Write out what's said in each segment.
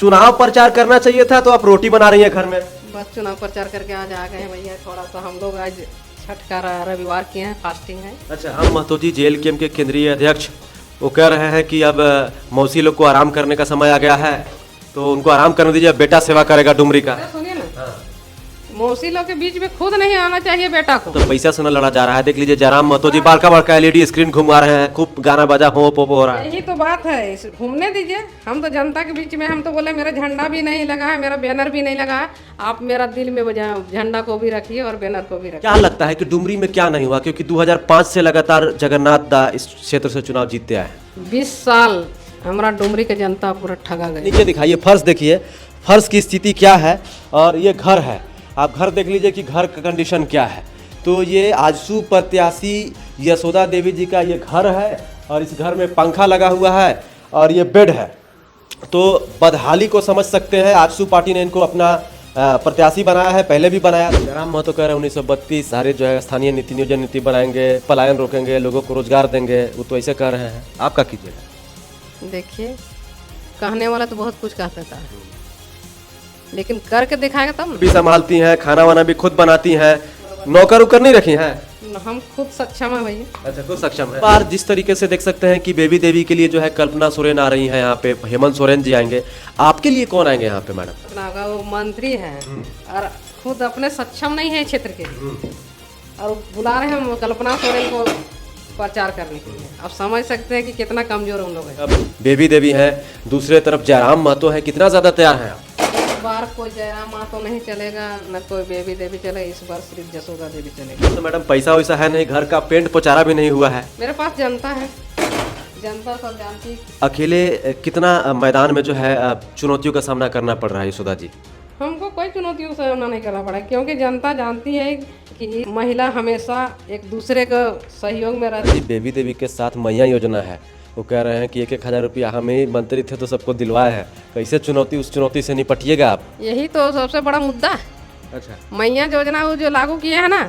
चुनाव प्रचार करना चाहिए था, तो आप रोटी बना रही हैं घर में। बस चुनाव प्रचार करके आज आ गए हैं भैया। थोड़ा सा हम लोग आज छठ का रविवार किए हैं, फास्टिंग है। अच्छा, हम महतो जी JLKM के केंद्रीय अध्यक्ष वो कह रहे हैं कि अब मौसी लोग को आराम करने का समय आ गया है, तो उनको आराम करने दीजिए, बेटा सेवा करेगा डुमरी का। अरे सुनिए ना, मौसी लोग के बीच में खुद नहीं आना चाहिए बेटा को। तो पैसा से न लड़ा जा रहा है। देख लीजिए जयराम महतो जी बड़का बड़का LED स्क्रीन घुमा रहे हैं, खूब गाना बजा हो पोपो हो रहा है। यही तो बात है, घूमने दीजिए। हम तो जनता के बीच में, हम तो बोले मेरा झंडा भी नहीं लगा है, मेरा बैनर भी नहीं लगा है। आप मेरा दिल में बजा, झंडा को भी रखिए और बैनर को भी रखिए। क्या लगता है कि डुमरी में क्या नहीं हुआ, क्योंकि 2005 से लगातार जगन्नाथ दा इस क्षेत्र से चुनाव जीतते आए हैं। 20 साल हमारा डुमरी के जनता पूरा ठगा गई। नीचे दिखाइए फर्श, देखिए फर्श की स्थिति क्या है, और ये घर है। आप घर देख लीजिए कि घर का कंडीशन क्या है। तो ये आजसू प्रत्याशी यशोदा देवी जी का ये घर है, और इस घर में पंखा लगा हुआ है और ये बेड है। तो बदहाली को समझ सकते हैं। आजसू पार्टी ने इनको अपना प्रत्याशी बनाया है, पहले भी बनाया। जयराम महतो कह रहे हैं 1932 सारे जो है स्थानीय नीति नियोजन नीति बनाएंगे, पलायन रोकेंगे, लोगों को रोजगार देंगे। वो तो ऐसे कह रहे हैं, आप क्या कीजिएगा? देखिए, कहने वाला तो बहुत कुछ कहता था, लेकिन करके दिखाएगा तब भी संभालती हैं, खाना वाना भी खुद बनाती हैं, नौकर उकर नहीं रखी हैं। ना। हम खुद सक्षम है भैया। अच्छा, खुद सक्षम है। बार जिस तरीके से देख सकते हैं कि बेबी देवी के लिए जो है कल्पना सोरेन आ रही हैं, यहाँ पे हेमंत सोरेन जी आएंगे। आपके लिए कौन आएंगे यहाँ पे मैडम? अपना होगा वो मंत्री है और खुद अपने सक्षम नहीं है क्षेत्र के लिए, और बुला रहे हैं हम कल्पना सोरेन को प्रचार करने के लिए। आप समझ सकते हैं कि कितना कमजोर हम लोग हैं। अब बेबी देवी है, दूसरे तरफ जयराम महतो है, कितना ज्यादा तैयार है आप? इस बार कोई जयराम महतो नहीं चलेगा, न कोई बेबी देवी चलेगा। इस बार सिर्फ यशोदा देवी चलेगी। तो मैडम पैसा वैसा है नहीं, घर का पेंट पोचारा भी नहीं हुआ है। मेरे पास जनता है, जनता सब जानती। अकेले कितना मैदान में जो है चुनौतियों का सामना करना पड़ रहा है यशोदा जी? हमको कोई चुनौतियों का सामना नहीं करना पड़ा, क्योंकि जनता जानती है कि महिला हमेशा एक दूसरे का सहयोग में रहती है। बेबी देवी के साथ मैया योजना है, वो कह रहे हैं कि 1,000 रुपया हमें ही मंत्री थे तो सबको दिलवाए हैं। कैसे चुनौती, उस चुनौती से निपटिएगा आप? यही तो सबसे बड़ा मुद्दा है। अच्छा, मैया योजना वो जो लागू किए हैं ना,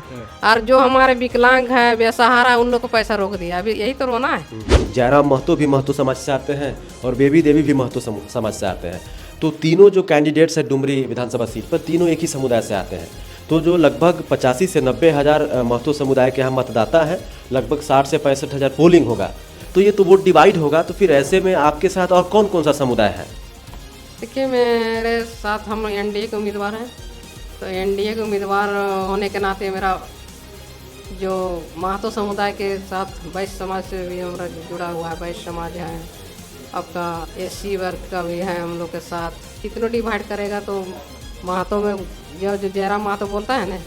और जो हमारे विकलांग है, बेसहारा, उन लोग को पैसा रोक दिया। अभी यही तो रोना है। जयराम महतो भी महतो समाज से आते हैं और बेबी देवी भी महतो समाज से आते हैं। तो तीनों जो कैंडिडेट्स हैं डुमरी विधानसभा सीट पर, तीनों एक ही समुदाय से आते हैं। तो जो लगभग 85 से 90 हज़ार महतो समुदाय के यहाँ मतदाता हैं, लगभग 60 से 65 हज़ार पोलिंग होगा। तो ये तो वोट डिवाइड होगा। तो फिर ऐसे में आपके साथ और कौन कौन सा समुदाय है? देखिए, मेरे साथ हम NDA के उम्मीदवार हैं। तो NDA के उम्मीदवार होने के नाते मेरा जो महतो समुदाय के साथ वैश्य समाज से भी हमारा जुड़ा हुआ है। वैश्य समाज है, आपका SC वर्ग का भी है हम लोग के साथ। कितनों डिवाइड करेगा तो महतो में जो जयराम महतो बोलता है ना,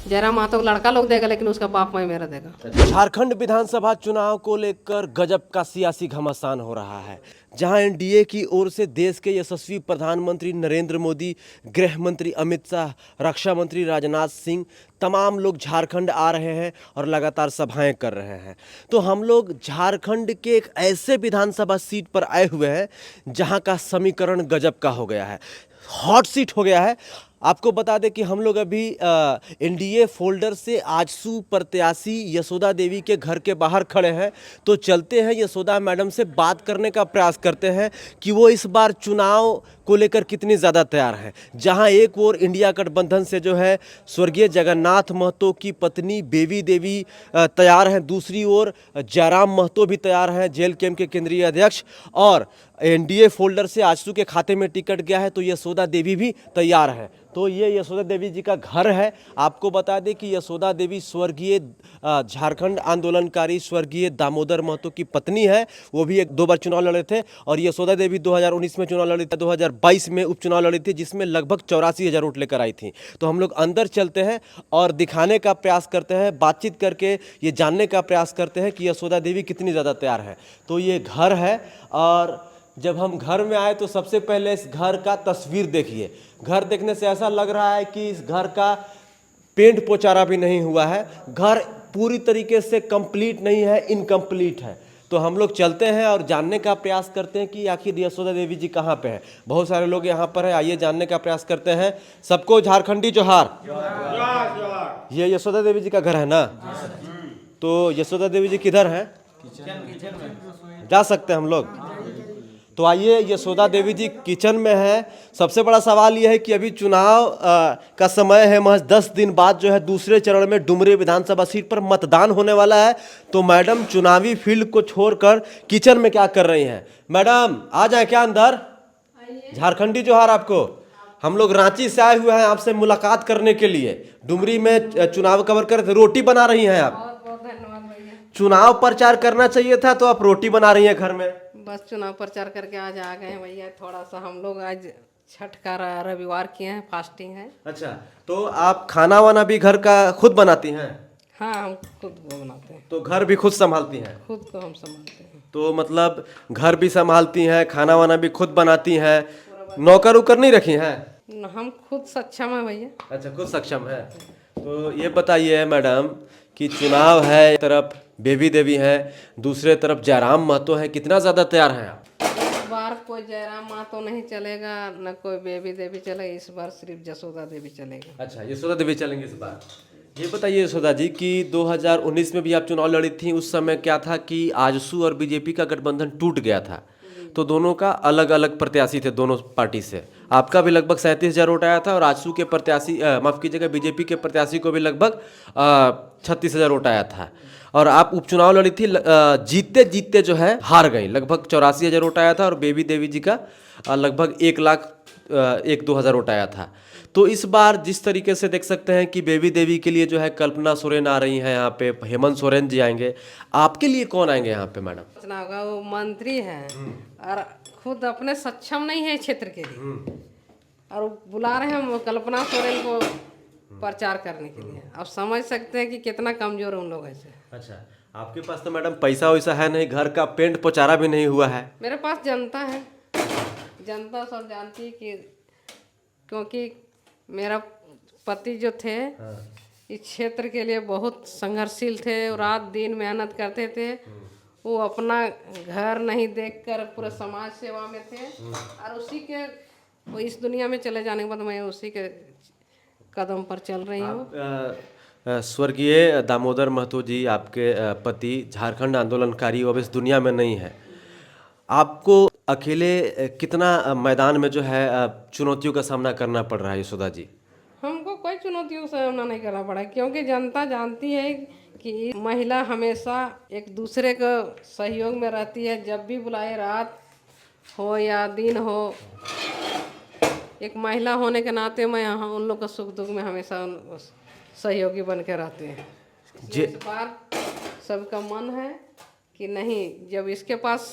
जयराम महतो को लड़का लोग देगा, लेकिन उसका बाप माई मेरा देगा। झारखंड विधानसभा चुनाव को लेकर गजब का सियासी घमासान हो रहा है, जहां NDA की ओर से देश के यशस्वी प्रधानमंत्री नरेंद्र मोदी, गृह मंत्री अमित शाह, रक्षा मंत्री राजनाथ सिंह, तमाम लोग झारखंड आ रहे हैं और लगातार सभाएं कर रहे हैं। तो हम लोग झारखंड के एक ऐसे विधानसभा सीट पर आए हुए हैं जहां का समीकरण गजब का हो गया है, हॉट सीट हो गया है। आपको बता दें कि हम लोग अभी NDA फोल्डर से आजसू प्रत्याशी यशोदा देवी के घर के बाहर खड़े हैं। तो चलते हैं यशोदा मैडम से बात करने का प्रयास करते हैं कि वो इस बार चुनाव को लेकर कितनी ज़्यादा तैयार हैं। जहां एक ओर इंडिया गठबंधन से जो है स्वर्गीय जगन्नाथ महतो की पत्नी बेबी देवी तैयार हैं, दूसरी ओर जयराम महतो भी तैयार हैं, JLKM के केंद्रीय अध्यक्ष, और NDA फोल्डर से आजसू के खाते में टिकट गया है तो यशोदा देवी भी तैयार हैं। तो ये यशोदा देवी जी का घर है। आपको बता दें कि यशोदा देवी स्वर्गीय झारखंड आंदोलनकारी स्वर्गीय दामोदर महतो की पत्नी है। वो भी 2 बार चुनाव लड़े थे, और यशोदा देवी 2019 में चुनाव लड़ी थी, 2022 में उपचुनाव लड़ी थी, जिसमें लगभग 84,000 वोट लेकर आई थी। तो हम लोग अंदर चलते हैं और दिखाने का प्रयास करते हैं, बातचीत करके ये जानने का प्रयास करते हैं कि यशोदा देवी कितनी ज़्यादा तैयार है। तो ये घर है, और जब हम घर में आए तो सबसे पहले इस घर का तस्वीर देखिए। घर देखने से ऐसा लग रहा है कि इस घर का पेंट पोचारा भी नहीं हुआ है। घर पूरी तरीके से कंप्लीट नहीं है, इनकम्प्लीट है। तो हम लोग चलते हैं और जानने का प्रयास करते हैं कि आखिर यशोदा देवी जी कहाँ पे हैं। बहुत सारे लोग यहाँ पर हैं, आइए जानने का प्रयास करते हैं। सबको झारखंडी जोहार। ये यशोदा देवी जी का घर है ना? तो यशोदा देवी जी किधर हैं? जा सकते हैं हम लोग? तो आइए यशोदा देवी जी किचन में है। सबसे बड़ा सवाल यह है कि अभी चुनाव का समय है, महज 10 दिन बाद जो है दूसरे चरण में डुमरी विधानसभा सीट पर मतदान होने वाला है। तो मैडम चुनावी फील्ड को छोड़कर किचन में क्या कर रही हैं? मैडम आ जाए क्या अंदर? झारखंडी जोहार आपको। हम लोग रांची से आए हुए हैं आपसे मुलाकात करने के लिए। डुमरी में चुनाव कवर कर रोटी बना रही हैं आप। बहुत बहुत धन्यवाद भैया। चुनाव प्रचार करना चाहिए था तो आप रोटी बना रही हैं घर में। बस चुनाव प्रचार करके आज आ गए हैं भैया। थोड़ा सा हम लोग आज छठ का रविवार किए हैं, फास्टिंग है। अच्छा, तो आप खाना वाना भी घर का खुद बनाती हैं? हाँ, हम खुद को बनाते हैं। तो घर भी खुद संभालती हैं? खुद को हम संभालते हैं। तो मतलब घर भी संभालती हैं, खाना वाना भी खुद बनाती हैं, नौकर उकर नहीं रखी हैं? हम खुद सक्षम है भैया। अच्छा, खुद सक्षम है। तो ये बताइए मैडम कि चुनाव है, एक तरफ बेबी देवी है, दूसरे तरफ जयराम महतो है, कितना ज़्यादा तैयार हैं आप? इस बार कोई जयराम महतो नहीं चलेगा, न कोई बेबी देवी चलेगा। इस बार सिर्फ यशोदा देवी चलेगा। अच्छा, यशोदा देवी चलेंगे इस बार। ये बताइए यशोदा जी कि 2019 में भी आप चुनाव लड़ी थी, उस समय क्या था कि आजसू और बीजेपी का गठबंधन टूट गया था, तो दोनों का अलग अलग प्रत्याशी थे दोनों पार्टी से। आपका भी लगभग 37,000 वोट आया था और आजसू के प्रत्याशी माफ़ कीजिएगा बीजेपी के प्रत्याशी को भी लगभग 36,000 वोट आया था। और आप उपचुनाव लड़ी थी, जीतते जीतते जो है हार गई। लगभग 84,000 वोट आया था और बेबी देवी जी का लगभग 1,02,000 वोट आया था। तो इस बार जिस तरीके से देख सकते हैं कि बेबी देवी के लिए जो है कल्पना सोरेन आ रही हैं यहाँ पे, हेमंत सोरेन जी आएंगे, आपके लिए कौन आएंगे यहाँ पे मैडम? चुनाव का वो मंत्री हैं और खुद अपने सक्षम नहीं है क्षेत्र के लिए, और वो बुला रहे हैं हम कल्पना सोरेन को प्रचार करने के लिए। आप समझ सकते हैं कि कितना कमजोर उन लोग ऐसे। अच्छा, आपके पास तो मैडम पैसा वैसा है नहीं, घर का पेंट पोचारा भी नहीं हुआ है। मेरे पास जनता है, जनता सब जानती है कि क्योंकि मेरा पति जो थे इस क्षेत्र के लिए बहुत संघर्षशील थे, रात दिन मेहनत करते थे। वो अपना घर नहीं देखकर पूरे समाज सेवा में थे, और उसी के वो इस दुनिया में चले जाने के बाद मैं उसी के कदम पर चल रही हूँ। स्वर्गीय दामोदर महतो जी आपके पति झारखंड आंदोलनकारी अब इस दुनिया में नहीं है। आपको अकेले कितना मैदान में जो है चुनौतियों का सामना करना पड़ रहा है यशोदा जी? हमको कोई चुनौतियों का सामना नहीं करना पड़ा, क्योंकि जनता जानती है कि महिला हमेशा एक दूसरे को सहयोग में रहती है। जब भी बुलाए, रात हो या दिन हो, एक महिला होने के नाते मैं यहाँ उन लोग का सुख दुख में हमेशा सहयोगी बन के रहते हैं। इस बार सबका मन है कि नहीं, जब इसके पास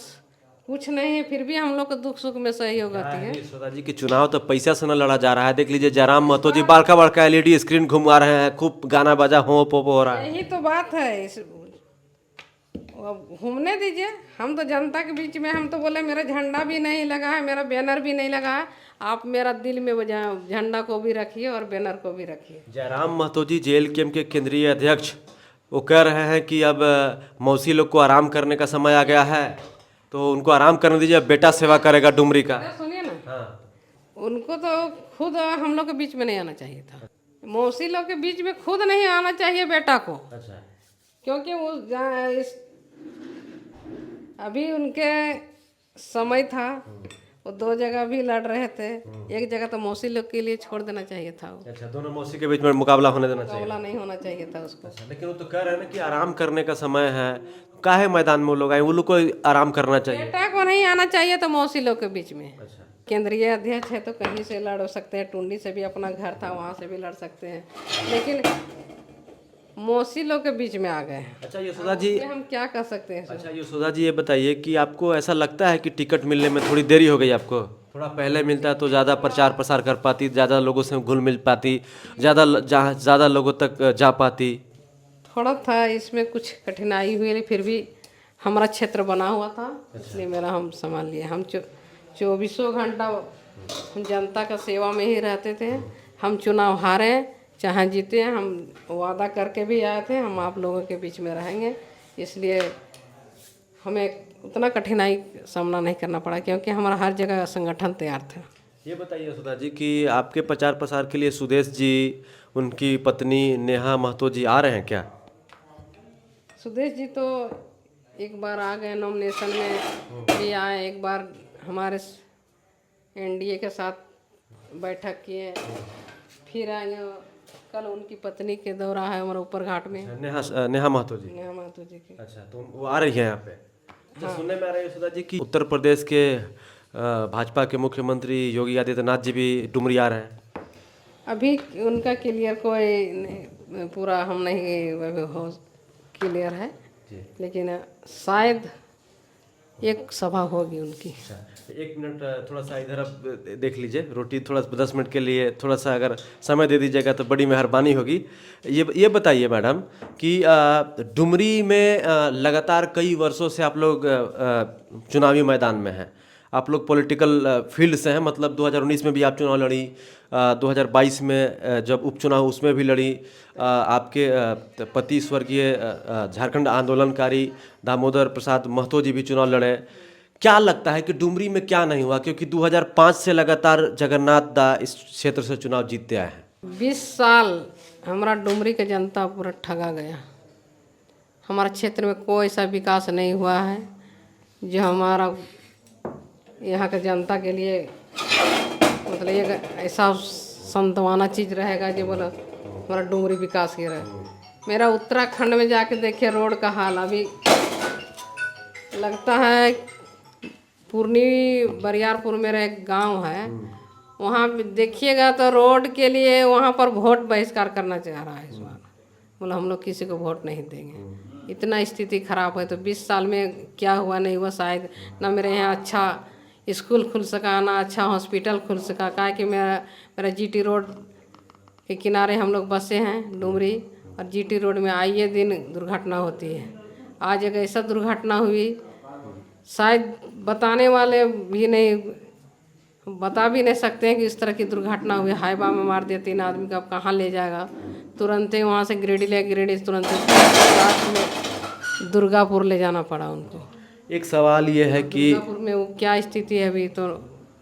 कुछ नहीं है फिर भी हम लोग को दुख सुख में सहयोग आती है। यशोदा जी की चुनाव तो पैसा से न लड़ा जा रहा है। देख लीजिए जयराम महतो जी बड़का बड़का LED स्क्रीन घुमा रहे हैं, खूब गाना बाजा हो पोपो हो रहा है। यही तो बात है। अब घूमने दीजिए, हम तो जनता के बीच में, हम तो बोले मेरा झंडा भी नहीं लगा है, मेरा बैनर भी नहीं लगा है। आप मेरा दिल में वो झंडा को भी रखिए और बैनर को भी रखिए। जयराम महतो जी JLKM के केंद्रीय अध्यक्ष, वो कह रहे हैं कि अब मौसी लोग को आराम करने का समय आ गया है, तो उनको आराम करने दीजिए, अब बेटा सेवा करेगा डुमरी का। सुनिए ना, उनको तो खुद हम लोग के बीच में नहीं आना चाहिए था। मौसी लोग के बीच में खुद नहीं आना चाहिए बेटा को। अच्छा। क्योंकि वो अभी उनके समय था, वो 2 जगह भी लड़ रहे थे। एक जगह तो मौसी लोग के लिए छोड़ देना चाहिए था। अच्छा, दोनों मौसी के बीच में मुकाबला होने देना चाहिए। मुकाबला नहीं होना चाहिए था उसको। अच्छा, लेकिन वो तो कह रहे हैं ना कि आराम करने का समय है, काहे मैदान में वो लोग आए, वो लोग को आराम करना चाहिए। बेटा को नहीं आना चाहिए तो मौसी लोग के बीच में। अच्छा। केंद्रीय अध्यक्ष है तो कहीं से लड़ सकते हैं, टुंडी से भी अपना घर था वहाँ से भी लड़ सकते हैं, लेकिन मौसी लोग के बीच में आ गए हैं। अच्छा यशोदा जी, हम क्या कर सकते हैं? अच्छा यशोदा जी, ये बताइए कि आपको ऐसा लगता है कि टिकट मिलने में थोड़ी देरी हो गई आपको? थोड़ा पहले मिलता तो ज़्यादा प्रचार प्रसार कर पाती, ज़्यादा लोगों से घुल मिल पाती, ज़्यादा लोगों तक जा पाती। थोड़ा था इसमें कुछ कठिनाई हुई, फिर भी हमारा क्षेत्र बना हुआ था। अच्छा। इसलिए मेरा हम संभाल लिए। हम 24 घंटा जनता का सेवा में ही रहते थे। हम चुनाव हारे चाहे जीते, हम वादा करके भी आए थे हम आप लोगों के बीच में रहेंगे, इसलिए हमें उतना कठिनाई सामना नहीं करना पड़ा, क्योंकि हमारा हर जगह संगठन तैयार था। ये बताइए यशोदा जी कि आपके प्रचार प्रसार के लिए सुदेश जी, उनकी पत्नी नेहा महतो जी आ रहे हैं क्या? सुदेश जी तो एक बार आ गए, नॉमिनेशन में भी आए, एक बार हमारे एनडीए के साथ बैठक किए, फिर आएंगे। कल उनकी पत्नी के दौरा है हमारे ऊपर घाट में, नेहा महतो जी। नेहा महतो जी के। अच्छा, तो वो आ रही है यहाँ पे। तो सुनने में आ रही है सुधा जी कि उत्तर प्रदेश के भाजपा के मुख्यमंत्री योगी आदित्यनाथ जी भी डुमरी आ रहे हैं। अभी उनका क्लियर कोई नहीं, पूरा हम नहीं हो क्लियर है, लेकिन शायद एक सभा होगी उनकी। अच्छा, एक मिनट थोड़ा सा इधर अब देख लीजिए, रोटी थोड़ा 10 मिनट के लिए थोड़ा सा अगर समय दे दीजिएगा तो बड़ी मेहरबानी होगी। ये बताइए मैडम कि डुमरी में लगातार कई वर्षों से आप लोग चुनावी मैदान में हैं, आप लोग पॉलिटिकल फील्ड से हैं, मतलब 2019 में भी आप चुनाव लड़ी, 2022 में जब उपचुनाव उसमें भी लड़ी, आपके पति स्वर्गीय झारखंड आंदोलनकारी दामोदर प्रसाद महतो जी भी चुनाव लड़े। क्या लगता है कि डुमरी में क्या नहीं हुआ, क्योंकि 2005 से लगातार जगन्नाथ दा इस क्षेत्र से चुनाव जीतते आए हैं। 20 साल हमारा डुमरी का जनता पूरा ठगा गया। हमारे क्षेत्र में कोई ऐसा विकास नहीं हुआ है जो हमारा यहाँ के जनता के लिए मतलब एक ऐसा संतवाना चीज़ रहेगा जो बोला हमारा डुमरी विकास के रहे। मेरा उत्तराखंड में जाके देखिए रोड का हाल, अभी लगता है पूर्णी बरियारपुर मेरा एक गांव है, वहाँ देखिएगा तो रोड के लिए वहाँ पर वोट बहिष्कार करना चाह रहा है इस बार। बोला हम लोग किसी को वोट नहीं देंगे, इतना स्थिति खराब है। तो 20 साल में क्या हुआ नहीं हुआ, शायद ना मेरे यहाँ अच्छा स्कूल खुल सका, ना अच्छा हॉस्पिटल खुल सका। क्या कि मेरा जीटी रोड के किनारे हम लोग बसे हैं डुमरी, और जीटी रोड में आइए दिन दुर्घटना होती है। आज एक ऐसा दुर्घटना हुई, शायद बताने वाले भी नहीं बता भी नहीं सकते हैं कि इस तरह की दुर्घटना हुई। हाईवा में मार दिया 3 आदमी का, अब कहाँ ले जाएगा। तुरंत ही वहाँ से गिरिडीह तुरंत रात में दुर्गापुर ले जाना पड़ा उनको। एक सवाल ये है कि दुर्गापुर में वो क्या स्थिति है अभी तो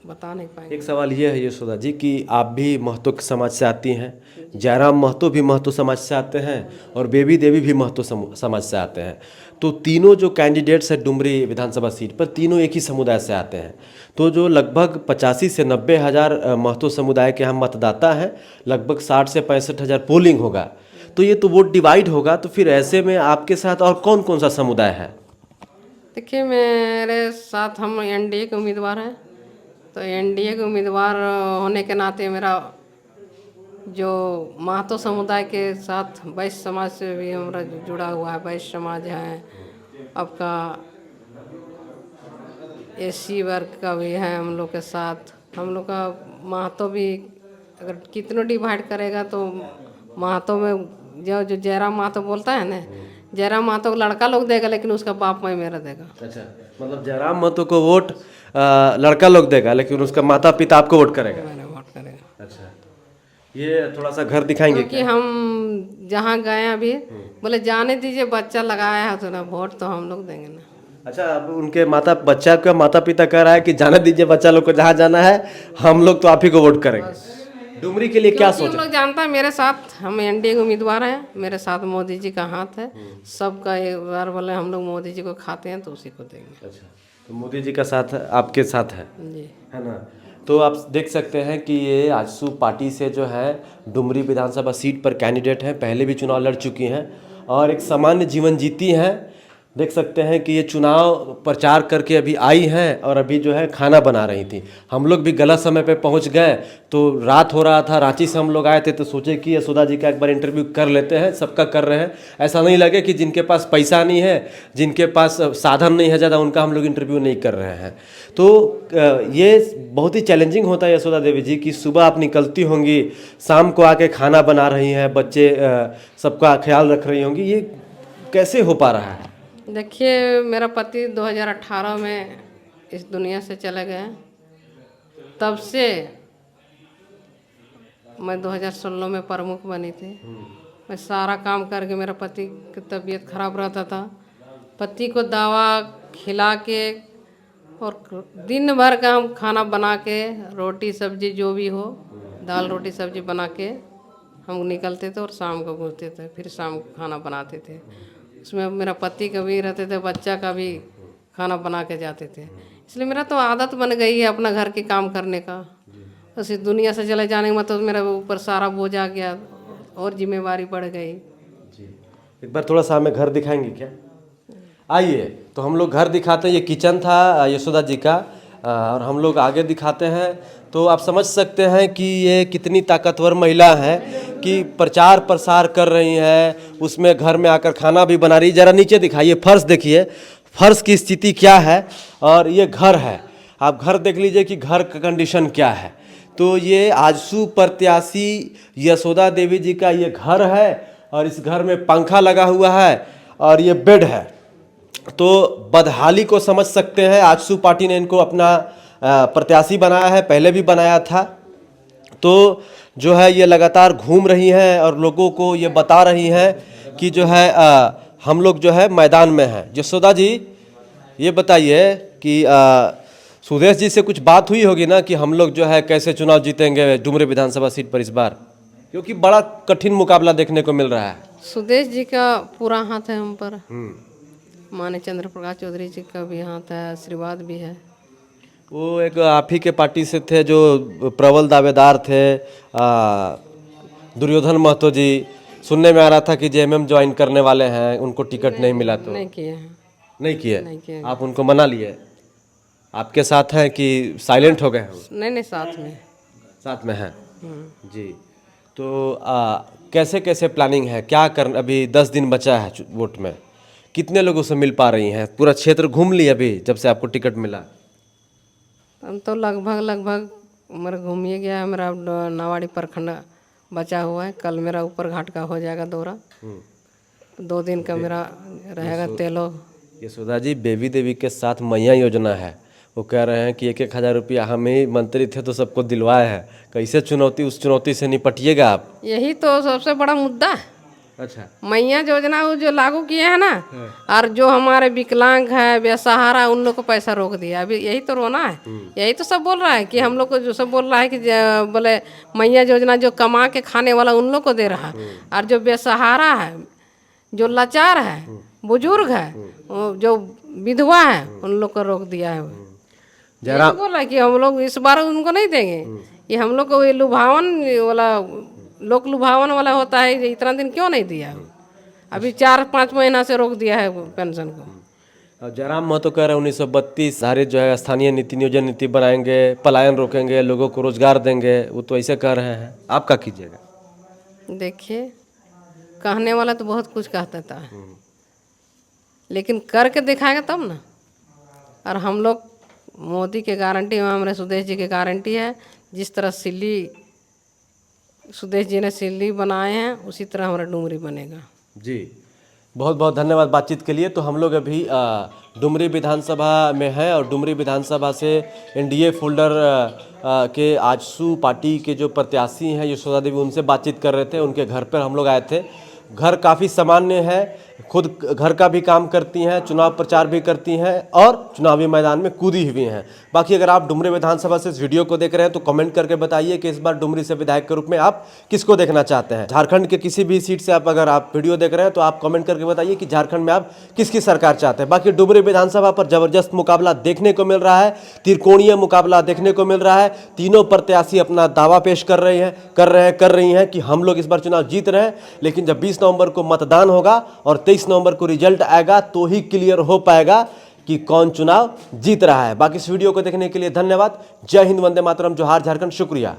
बता नहीं पाएंगे। एक सवाल ये है यशोदा जी कि आप भी महतो के समाज से आती हैं, जयराम महतो भी महतो समाज से आते हैं, और बेबी देवी भी महतो समाज से आते हैं। तो तीनों जो कैंडिडेट्स हैं डुमरी विधानसभा सीट पर, तीनों एक ही समुदाय से आते हैं। तो जो लगभग 85 से 90 हज़ार महतो समुदाय के हम मतदाता हैं, लगभग 60 से 65 हज़ार पोलिंग होगा। तो ये तो वोट डिवाइड होगा, तो फिर ऐसे में आपके साथ और कौन कौन सा समुदाय है? देखिए मेरे साथ हम एनडीए के उम्मीदवार हैं, तो एनडीए के उम्मीदवार होने के नाते मेरा जो महतो समुदाय के साथ वैश्य समाज से भी हमारा जुड़ा हुआ है। वैश्य समाज है, आपका एससी वर्ग का भी है हम लोग के साथ। हम लोग का महतो भी अगर कितनों डिवाइड करेगा तो महतो में जो जयराम महतो बोलता है ना, जयराम महतो को लड़का लोग देगा, लेकिन उसका बाप माई मेरा देगा। अच्छा, मतलब जयराम महतो को वोट लड़का लोग देगा, लेकिन उसका माता पिता आपको वोट करेगा। मैंने वोट करेगा। अच्छा, ये थोड़ा सा घर दिखाएंगे क्योंकि हम जहाँ गए अभी बोले जाने दीजिए, बच्चा लगाया है तो ना वोट तो हम लोग देंगे ना। अच्छा, अब उनके बच्चा का माता पिता कह रहा है कि जाने दीजिए बच्चा लोग को, जहाँ जाना है हम लोग तो आप ही को वोट करेंगे। डुमरी के लिए क्या सोच? हम लोग जानता है मेरे साथ हम एनडीए के उम्मीदवार हैं, मेरे साथ मोदी जी का हाथ है सबका। एक बार बोले हम लोग मोदी जी को खाते हैं तो उसी को देंगे। अच्छा, तो मोदी जी का साथ आपके साथ है, जी है ना? तो आप देख सकते हैं कि ये आजसू पार्टी से जो है डुमरी विधानसभा सीट पर कैंडिडेट हैं, पहले भी चुनाव लड़ चुकी हैं और एक सामान्य जीवन जीती हैं। देख सकते हैं कि ये चुनाव प्रचार करके अभी आई हैं और अभी जो है खाना बना रही थी। हम लोग भी गलत समय पे पहुंच गए, तो रात हो रहा था, रांची से हम लोग आए थे, तो सोचे कि यशोदा जी का एक बार इंटरव्यू कर लेते हैं। सबका कर रहे हैं, ऐसा नहीं लगे कि जिनके पास पैसा नहीं है, जिनके पास साधन नहीं है ज़्यादा, उनका हम लोग इंटरव्यू नहीं कर रहे हैं। तो ये बहुत ही चैलेंजिंग होता है यशोदा देवी जी कि सुबह आप निकलती होंगी, शाम को आके खाना बना रही हैं, बच्चे सबका ख्याल रख रही होंगी, ये कैसे हो पा रहा है? देखिए मेरा पति 2018 में इस दुनिया से चले गए, तब से मैं 2016 में प्रमुख बनी थी। मैं सारा काम करके, मेरा पति की तबीयत खराब रहता था, पति को दवा खिला के और दिन भर का हम खाना बना के, रोटी सब्जी जो भी हो, दाल रोटी सब्जी बना के हम निकलते थे और शाम को घूमते थे, फिर शाम को खाना बनाते थे। उसमें मेरा पति का भी रहते थे, बच्चा का भी खाना बना के जाते थे। इसलिए मेरा तो आदत बन गई है अपना घर के काम करने का। बस इस दुनिया से चले जाने के मतलब मेरा ऊपर सारा बोझ आ गया और जिम्मेवारी बढ़ गई। जी, एक बार थोड़ा सा हमें घर दिखाएंगे क्या? आइए, तो हम लोग घर दिखाते हैं। ये किचन था यशोदा जी का, और हम लोग आगे दिखाते हैं तो आप समझ सकते हैं कि ये कितनी ताकतवर महिला है कि प्रचार प्रसार कर रही हैं, उसमें घर में आकर खाना भी बना रही है। ज़रा नीचे दिखाइए, फर्श देखिए, फर्श की स्थिति क्या है, और ये घर है। आप घर देख लीजिए कि घर का कंडीशन क्या है। तो ये आजसू प्रत्याशी यशोदा देवी जी का ये घर है, और इस घर में पंखा लगा हुआ है और ये बेड है। तो बदहाली को समझ सकते हैं। आजसू पार्टी ने इनको अपना प्रत्याशी बनाया है, पहले भी बनाया था। तो जो है ये लगातार घूम रही हैं और लोगों को ये बता रही हैं कि जो है हम लोग जो है मैदान में हैं। यशोदा जी, ये बताइए कि सुदेश जी से कुछ बात हुई होगी ना कि हम लोग जो है कैसे चुनाव जीतेंगे डुमरी विधानसभा सीट पर इस बार, क्योंकि बड़ा कठिन मुकाबला देखने को मिल रहा है। सुदेश जी का पूरा हाथ है हम पर, माने चंद्र प्रकाश चौधरी जी का भी हाथ है, आशीर्वाद भी है। वो एक आप ही के पार्टी से थे जो प्रबल दावेदार थे, दुर्योधन महतो जी। सुनने में आ रहा था कि जेएमएम ज्वाइन करने वाले हैं, उनको टिकट नहीं मिला तो नहीं किए हैं। नहीं किए। नहीं किए। आप उनको मना लिए? आपके साथ हैं कि साइलेंट हो गए हैं? नहीं साथ में। साथ में हैं जी। तो कैसे कैसे प्लानिंग है, क्या कर, अभी 10 दिन बचा है वोट में, कितने लोगों से मिल पा रही हैं? पूरा क्षेत्र घूम ली अभी जब से आपको टिकट मिला? हम तो लगभग मेरा घूमिए गया है। मेरा नावाड़ी प्रखंड बचा हुआ है। कल मेरा ऊपर घाट का हो जाएगा दौरा। 2 दिन का मेरा रहेगा तेलो। यशोदा जी, बेबी देवी के साथ मैया योजना है, वो कह रहे हैं कि 1,000 रुपया, हम ही मंत्री थे तो सबको दिलवाए हैं। कैसे चुनौती, उस चुनौती से निपटिएगा आप? यही तो सबसे बड़ा मुद्दा है। अच्छा, मैया योजना वो जो लागू किए हैं ना, और जो हमारे विकलांग है, बेसहारा, उन लोग को पैसा रोक दिया। अभी यही तो रोना है। यही तो सब बोल रहा है कि हम लोग को, जो सब बोल रहा है कि बोले मैया योजना जो कमा के खाने वाला उन लोग को दे रहा है, और जो बेसहारा है, जो लाचार है, बुजुर्ग है, जो विधवा है, उन लोग को रोक दिया है। जरा बोल रहा है कि हम लोग इस बार उनको नहीं देंगे। ये हम लोग को ये लुभावन वाला, लोक लुभावन वाला होता है, इतना दिन क्यों नहीं दिया? अभी 4-5 महीना से रोक दिया है पेंशन को। और जयराम महतो कह रहे हैं 1932 धारित जो है स्थानीय नीति नियोजन नीति बनाएंगे, पलायन रोकेंगे, लोगों को रोजगार देंगे। वो तो ऐसे कह रहे हैं, आप क्या कीजिएगा? देखिए, कहने वाला तो बहुत कुछ कहता था, लेकिन करके दिखाएगा तब ना। और हम लोग मोदी के गारंटी में, हमारे सुदेश जी के गारंटी है। जिस तरह सिल्ली सुदेश जी ने सिल्ली बनाए हैं, उसी तरह हमारा डुमरी बनेगा। जी, बहुत बहुत धन्यवाद बातचीत के लिए। तो हम लोग अभी डुमरी विधानसभा में हैं, और डुमरी विधानसभा से एनडीए फोल्डर के आजसू पार्टी के जो प्रत्याशी हैं यशोदा देवी, उनसे बातचीत कर रहे थे। उनके घर पर हम लोग आए थे। घर काफ़ी सामान्य है, खुद घर का भी काम करती हैं, चुनाव प्रचार भी करती हैं, और चुनावी मैदान में कूदी हुई हैं। बाकी अगर आप डुमरी विधानसभा से इस वीडियो को देख रहे हैं तो कमेंट करके बताइए कि इस बार डुमरी से विधायक के रूप में आप किसको देखना चाहते हैं। झारखंड के किसी भी सीट से अगर आप वीडियो देख रहे हैं तो आप कमेंट करके बताइए कि झारखंड में आप किसकी सरकार चाहते हैं। बाकी डुमरी विधानसभा पर जबरदस्त मुकाबला देखने को मिल रहा है, त्रिकोणीय मुकाबला देखने को मिल रहा है। तीनों प्रत्याशी अपना दावा पेश कर रही हैं कि हम लोग इस बार चुनाव जीत रहे हैं। लेकिन जब 20 नवंबर को मतदान होगा और 23 नवंबर को रिजल्ट आएगा तो ही क्लियर हो पाएगा कि कौन चुनाव जीत रहा है। बाकी इस वीडियो को देखने के लिए धन्यवाद। जय हिंद, वंदे मातरम, जोहार झारखंड, शुक्रिया।